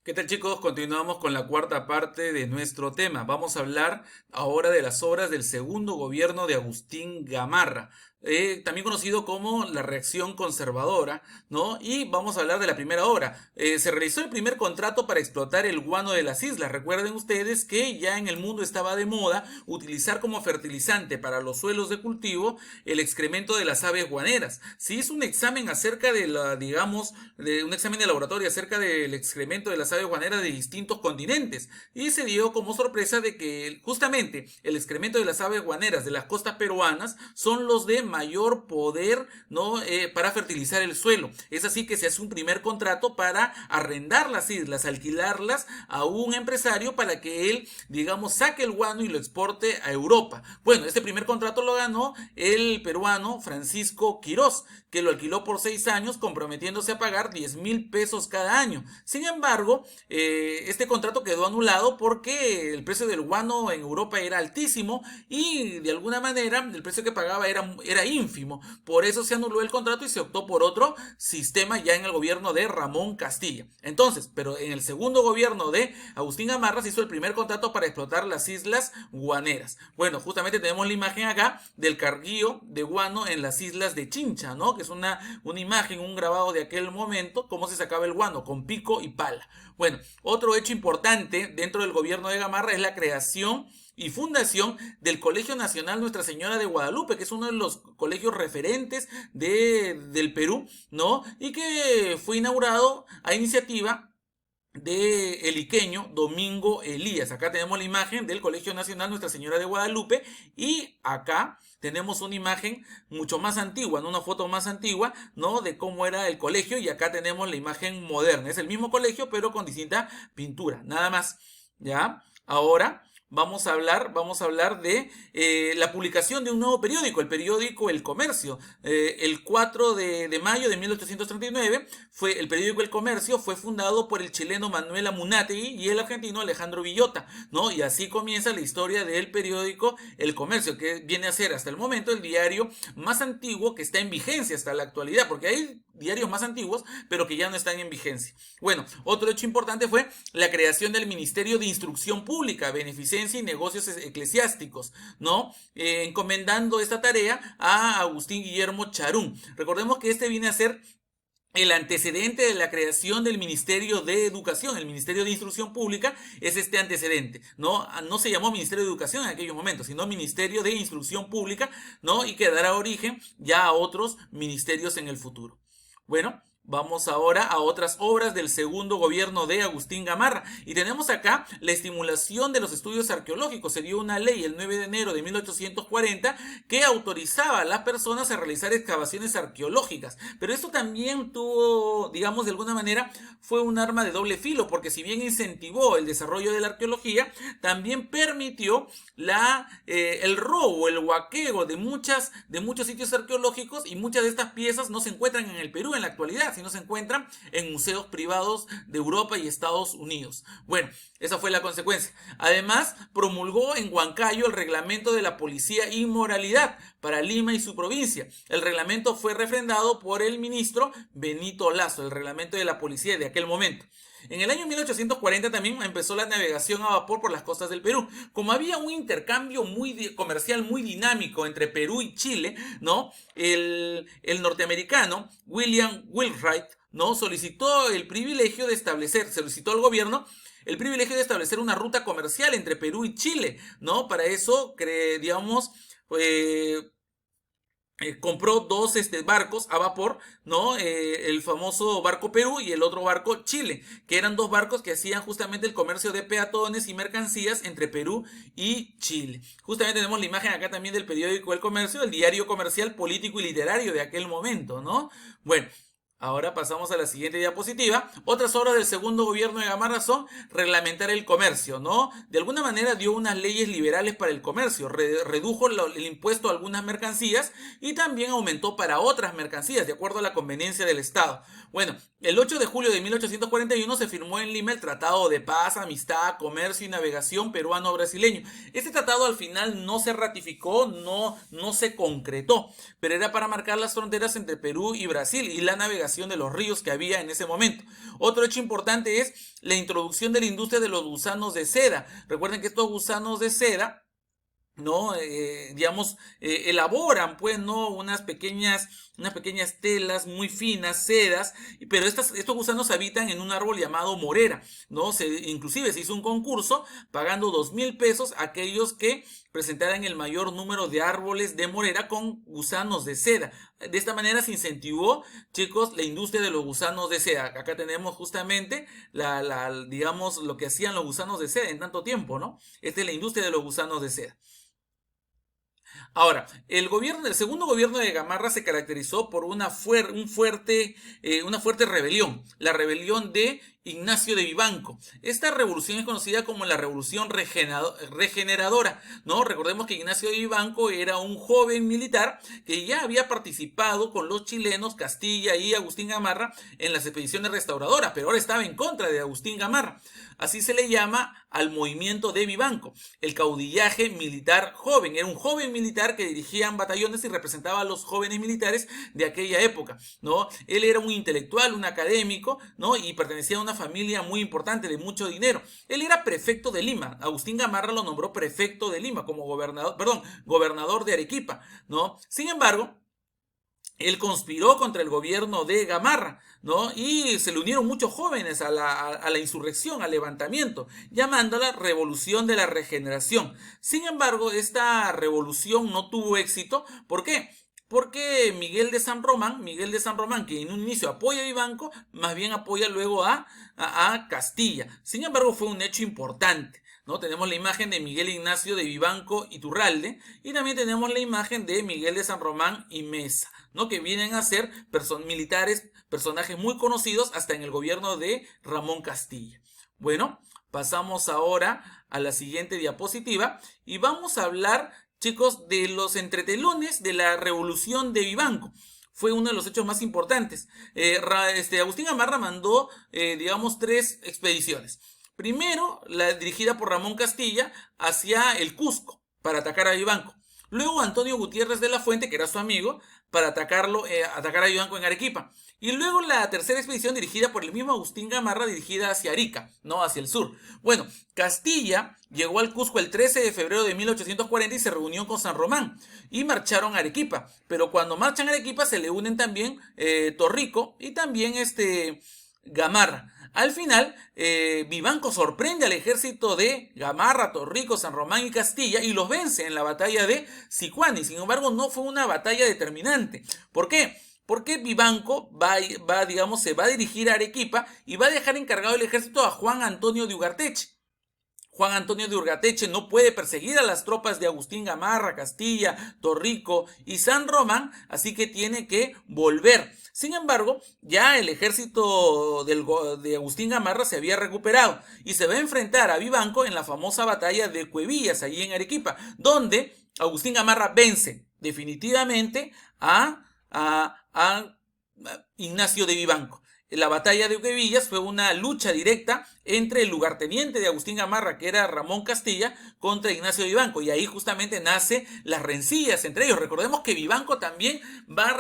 ¿Qué tal, chicos? Continuamos con la cuarta parte de nuestro tema. Vamos a hablar ahora de las obras del segundo gobierno de Agustín Gamarra, también conocido como la reacción conservadora, ¿no? Y vamos a hablar de la primera obra. Se realizó el primer contrato para explotar el guano de las islas. Recuerden ustedes que ya en el mundo estaba de moda utilizar como fertilizante para los suelos de cultivo el excremento de las aves guaneras. Se hizo un examen acerca de de un examen de laboratorio acerca del excremento de las aves guaneras de distintos continentes y se dio como sorpresa de que justamente el excremento de las aves guaneras de las costas peruanas son los de mayor poder, ¿no? Para fertilizar el suelo. Es así que se hace un primer contrato para arrendar las islas, alquilarlas a un empresario para que él, saque el guano y lo exporte a Europa. Bueno, este primer contrato lo ganó el peruano Francisco Quirós, que lo alquiló por 6 años, comprometiéndose a pagar 10.000 pesos cada año. Sin embargo, este contrato quedó anulado porque el precio del guano en Europa era altísimo y de alguna manera el precio que pagaba era ínfimo. Por eso se anuló el contrato y se optó por otro sistema ya en el gobierno de Ramón Castilla. Entonces, pero en el segundo gobierno de Agustín Gamarra se hizo el primer contrato para explotar las islas guaneras. Bueno, justamente tenemos la imagen acá del carguío de guano en las islas de Chincha, ¿no? Que es una imagen, un grabado de aquel momento, cómo se sacaba el guano, con pico y pala. Bueno, otro hecho importante dentro del gobierno de Gamarra es la creación y fundación del Colegio Nacional Nuestra Señora de Guadalupe, que es uno de los colegios referentes del Perú, ¿no? Y que fue inaugurado a iniciativa de el iqueño Domingo Elías. Acá tenemos la imagen del Colegio Nacional Nuestra Señora de Guadalupe y acá tenemos una imagen mucho más antigua, ¿no? Una foto más antigua, ¿no? De cómo era el colegio y acá tenemos la imagen moderna. Es el mismo colegio pero con distinta pintura, nada más, ¿ya? Ahora vamos a hablar de la publicación de un nuevo periódico, el periódico El Comercio. El 4 de mayo de 1839 el periódico El Comercio fue fundado por el chileno Manuel Amunátegui y el argentino Alejandro Villota, ¿no? Y así comienza la historia del periódico El Comercio, que viene a ser hasta el momento el diario más antiguo que está en vigencia hasta la actualidad, porque hay diarios más antiguos, pero que ya no están en vigencia. Bueno, otro hecho importante fue la creación del Ministerio de Instrucción Pública, Beneficencia y Negocios Eclesiásticos, ¿no? Encomendando esta tarea a Agustín Guillermo Charún. Recordemos que este viene a ser el antecedente de la creación del Ministerio de Educación. El Ministerio de Instrucción Pública es este antecedente, ¿no? No se llamó Ministerio de Educación en aquellos momentos, sino Ministerio de Instrucción Pública, ¿no? Y que dará origen ya a otros ministerios en el futuro. Bueno, vamos ahora a otras obras del segundo gobierno de Agustín Gamarra. Y tenemos acá la estimulación de los estudios arqueológicos. Se dio una ley el 9 de enero de 1840 que autorizaba a las personas a realizar excavaciones arqueológicas. Pero esto también tuvo, de alguna manera, fue un arma de doble filo, porque si bien incentivó el desarrollo de la arqueología, también permitió el robo, el huaqueo de muchos sitios arqueológicos, y muchas de estas piezas no se encuentran en el Perú en la actualidad, sino se encuentran en museos privados de Europa y Estados Unidos. Bueno, esa fue la consecuencia. Además, promulgó en Huancayo el reglamento de la policía y moralidad para Lima y su provincia. El reglamento fue refrendado por el ministro Benito Lazo, el reglamento de la policía de aquel momento. En el año 1840 también empezó la navegación a vapor por las costas del Perú. Como había un intercambio comercial muy dinámico entre Perú y Chile, ¿no? El norteamericano William Wheelwright, ¿no? Solicitó al gobierno el privilegio de establecer una ruta comercial entre Perú y Chile, ¿no? Para eso, eh, compró dos barcos a vapor, ¿no? El famoso barco Perú y el otro barco Chile, que eran dos barcos que hacían justamente el comercio de peatones y mercancías entre Perú y Chile. Justamente tenemos la imagen acá también del periódico El Comercio, el diario comercial, político y literario de aquel momento, ¿no? Bueno, ahora pasamos a la siguiente diapositiva. Otras obras del segundo gobierno de Gamarra son reglamentar el comercio, ¿no? De alguna manera dio unas leyes liberales para el comercio, redujo el impuesto a algunas mercancías y también aumentó para otras mercancías, de acuerdo a la conveniencia del Estado. Bueno, el 8 de julio de 1841 se firmó en Lima el Tratado de Paz, Amistad, Comercio y Navegación peruano-brasileño. Este tratado al final no se ratificó, no se concretó, pero era para marcar las fronteras entre Perú y Brasil y la navegación regeneración de los ríos que había en ese momento. Otro hecho importante es la introducción de la industria de los gusanos de seda. Recuerden que estos gusanos de seda, ¿no? Digamos, elaboran, pues, ¿no? Unas pequeñas telas muy finas, sedas, pero estos gusanos habitan en un árbol llamado morera, ¿no? Inclusive se hizo un concurso pagando 2,000 pesos a aquellos que presentaran el mayor número de árboles de morera con gusanos de seda. De esta manera se incentivó, chicos, la industria de los gusanos de seda. Acá tenemos justamente digamos, lo que hacían los gusanos de seda en tanto tiempo, ¿no? Esta es la industria de los gusanos de seda. Ahora, el segundo gobierno de Gamarra se caracterizó por una fuerte rebelión, la rebelión de Ignacio de Vivanco. Esta revolución es conocida como la Revolución Regeneradora, ¿no? Recordemos que Ignacio de Vivanco era un joven militar que ya había participado con los chilenos Castilla y Agustín Gamarra en las expediciones restauradoras, pero ahora estaba en contra de Agustín Gamarra. Así se le llama al movimiento de Vivanco, el caudillaje militar joven. Era un joven militar que dirigía batallones y representaba a los jóvenes militares de aquella época, ¿no? Él era un intelectual, un académico, ¿no? Y pertenecía a una familia muy importante, de mucho dinero. Él era prefecto de Lima. Agustín Gamarra lo nombró prefecto de Lima como gobernador de Arequipa, ¿no? Sin embargo, él conspiró contra el gobierno de Gamarra, ¿no? Y se le unieron muchos jóvenes a la insurrección, al levantamiento, llamándola Revolución de la Regeneración. Sin embargo, esta revolución no tuvo éxito. ¿Por qué? Porque Miguel de San Román, que en un inicio apoya a Vivanco, más bien apoya luego a Castilla. Sin embargo, fue un hecho importante, ¿no? Tenemos la imagen de Miguel Ignacio de Vivanco Iturralde y también tenemos la imagen de Miguel de San Román y Mesa, ¿no? Que vienen a ser militares, personajes muy conocidos hasta en el gobierno de Ramón Castilla. Bueno, pasamos ahora a la siguiente diapositiva y vamos a hablar, chicos, de los entretelones de la revolución de Vivanco. Fue uno de los hechos más importantes. Agustín Gamarra mandó, digamos, 3 expediciones. Primero, la dirigida por Ramón Castilla hacia el Cusco para atacar a Vivanco. Luego Antonio Gutiérrez de la Fuente, que era su amigo, para atacar a Vivanco en Arequipa. Y luego la tercera expedición dirigida por el mismo Agustín Gamarra, dirigida hacia Arica, no hacia el sur. Bueno, Castilla llegó al Cusco el 13 de febrero de 1840 y se reunió con San Román y marcharon a Arequipa. Pero cuando marchan a Arequipa se le unen también Torrico y también Gamarra. Al final, Vivanco sorprende al ejército de Gamarra, Torrico, San Román y Castilla y los vence en la batalla de Sicuani. Sin embargo, no fue una batalla determinante. ¿Por qué? Porque Vivanco se va a dirigir a Arequipa y va a dejar encargado el ejército a Juan Antonio de Ugarteche. Juan Antonio de Ugarteche no puede perseguir a las tropas de Agustín Gamarra, Castilla, Torrico y San Román, así que tiene que volver. Sin embargo, ya el ejército de Agustín Gamarra se había recuperado y se va a enfrentar a Vivanco en la famosa batalla de Cuevillas, allí en Arequipa, donde Agustín Gamarra vence definitivamente a Ignacio de Vivanco. La batalla de Cuevillas fue una lucha directa entre el lugarteniente de Agustín Gamarra, que era Ramón Castilla, contra Ignacio de Vivanco, y ahí justamente nace las rencillas entre ellos. Recordemos que Vivanco también va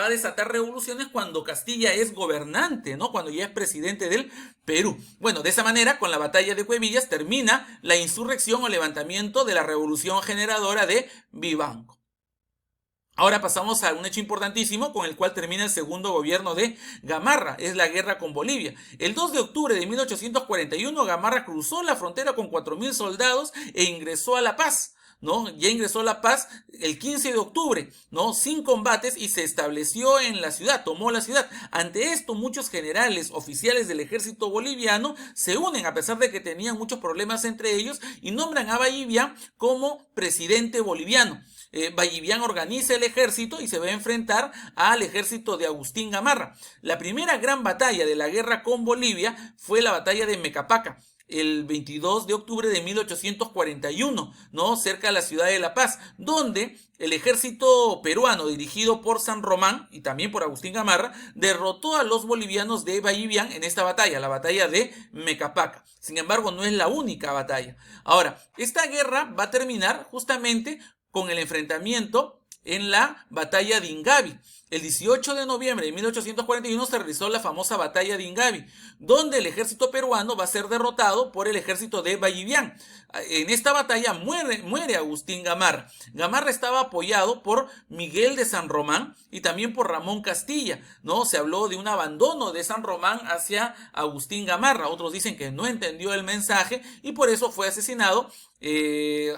a desatar revoluciones cuando Castilla es gobernante, ¿no? Cuando ya es presidente del Perú. Bueno, de esa manera, con la batalla de Cuevillas termina la insurrección o levantamiento de la revolución generadora de Vivanco. Ahora pasamos a un hecho importantísimo con el cual termina el segundo gobierno de Gamarra, es la guerra con Bolivia. El 2 de octubre de 1841 Gamarra cruzó la frontera con 4,000 soldados e ingresó a La Paz, ¿no? Ya ingresó a La Paz el 15 de octubre, ¿no? Sin combates y se estableció en la ciudad, tomó la ciudad. Ante esto, muchos generales, oficiales del ejército boliviano se unen a pesar de que tenían muchos problemas entre ellos y nombran a Vallivian como presidente boliviano. Vallivian organiza el ejército y se va a enfrentar al ejército de Agustín Gamarra. La primera gran batalla de la guerra con Bolivia fue la batalla de Mecapaca, el 22 de octubre de 1841, ¿no? Cerca de la ciudad de La Paz, donde el ejército peruano dirigido por San Román y también por Agustín Gamarra derrotó a los bolivianos de Vallivian en esta batalla, la batalla de Mecapaca. Sin embargo, no es la única batalla. Ahora, esta guerra va a terminar justamente con el enfrentamiento en la batalla de Ingavi. El 18 de noviembre de 1841 se realizó la famosa batalla de Ingavi, donde el ejército peruano va a ser derrotado por el ejército de Vallivian. En esta batalla muere Agustín Gamarra. Gamarra estaba apoyado por Miguel de San Román y también por Ramón Castilla, ¿no? Se habló de un abandono de San Román hacia Agustín Gamarra. Otros dicen que no entendió el mensaje y por eso fue asesinado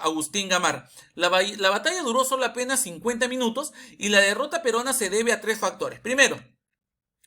Agustín Gamarra. La batalla duró solo apenas 50 minutos y la derrota peruana se debe a tres factores. Primero,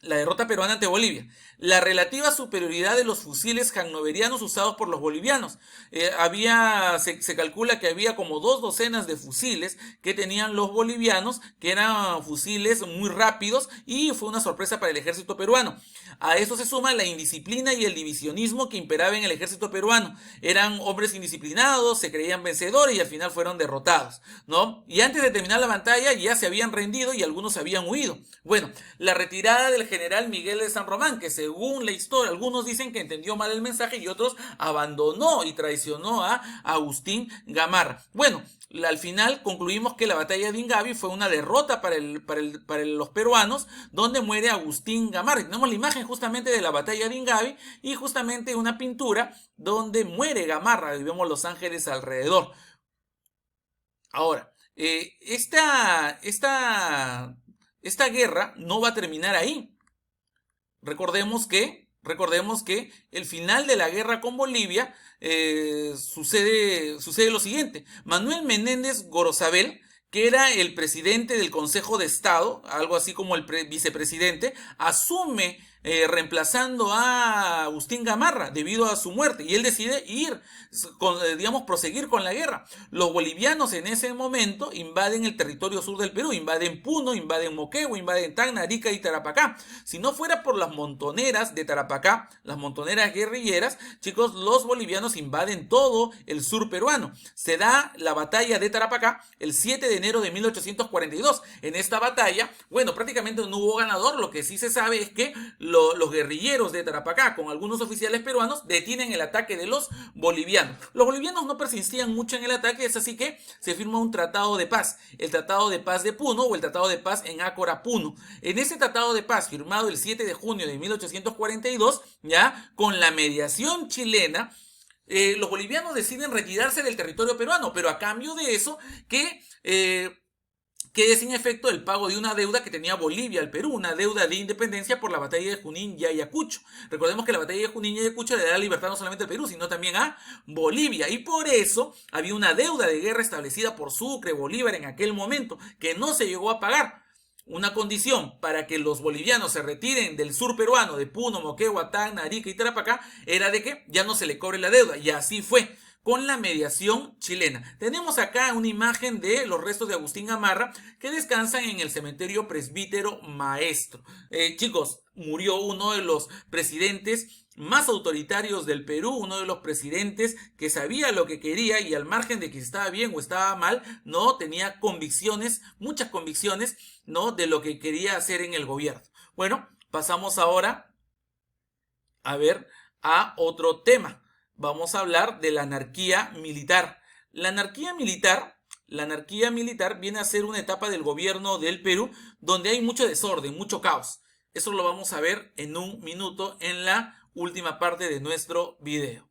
la derrota peruana ante Bolivia. La relativa superioridad de los fusiles hannoverianos usados por los bolivianos. Se calcula que había como 2 docenas de fusiles que tenían los bolivianos, que eran fusiles muy rápidos y fue una sorpresa para el ejército peruano. A eso se suma la indisciplina y el divisionismo que imperaba en el ejército peruano. Eran hombres indisciplinados, se creían vencedores y al final fueron derrotados, ¿no? Y antes de terminar la batalla ya se habían rendido y algunos habían huido. Bueno, la retirada del general Miguel de San Román, que según la historia, algunos dicen que entendió mal el mensaje y otros abandonó y traicionó a Agustín Gamarra. Bueno, al final concluimos que la batalla de Ingavi fue una derrota para los peruanos, donde muere Agustín Gamarra. Tenemos la imagen justamente de la batalla de Ingavi y justamente una pintura donde muere Gamarra y vemos los ángeles alrededor. Ahora, esta guerra no va a terminar ahí. Recordemos que el final de la guerra con Bolivia sucede lo siguiente. Manuel Menéndez Gorosabel, que era el presidente del Consejo de Estado, algo así como el vicepresidente, asume reemplazando a Agustín Gamarra debido a su muerte y él decide proseguir con la guerra. Los bolivianos en ese momento invaden el territorio sur del Perú, invaden Puno, invaden Moquegua, invaden Tacna, Arica y Tarapacá. Si no fuera por las montoneras de Tarapacá, las montoneras guerrilleras, chicos, los bolivianos invaden todo el sur peruano. Se da la batalla de Tarapacá el 7 de enero de 1842. En esta batalla, bueno, prácticamente no hubo ganador. Lo que sí se sabe es que los guerrilleros de Tarapacá, con algunos oficiales peruanos, detienen el ataque de los bolivianos. Los bolivianos no persistían mucho en el ataque, es así que se firma un tratado de paz, el Tratado de Paz de Puno o el Tratado de Paz en Ácora, Puno. En ese Tratado de Paz, firmado el 7 de junio de 1842, ya con la mediación chilena, los bolivianos deciden retirarse del territorio peruano, pero a cambio de eso quede sin efecto el pago de una deuda que tenía Bolivia al Perú, una deuda de independencia por la batalla de Junín y Ayacucho. Recordemos que la batalla de Junín y Ayacucho le da libertad no solamente al Perú, sino también a Bolivia, y por eso había una deuda de guerra establecida por Sucre, Bolívar en aquel momento, que no se llegó a pagar. Una condición para que los bolivianos se retiren del sur peruano, de Puno, Moquegua, Tacna, Arica y Tarapacá, era de que ya no se le cobre la deuda, y así fue con la mediación chilena. Tenemos acá una imagen de los restos de Agustín Gamarra que descansan en el cementerio Presbítero Maestro. Chicos, murió uno de los presidentes más autoritarios del Perú, uno de los presidentes que sabía lo que quería y al margen de que estaba bien o estaba mal, no tenía convicciones, muchas convicciones, no de lo que quería hacer en el gobierno. Bueno, pasamos ahora a otro tema. Vamos a hablar de la anarquía militar. La anarquía militar viene a ser una etapa del gobierno del Perú donde hay mucho desorden, mucho caos. Eso lo vamos a ver en un minuto en la última parte de nuestro video.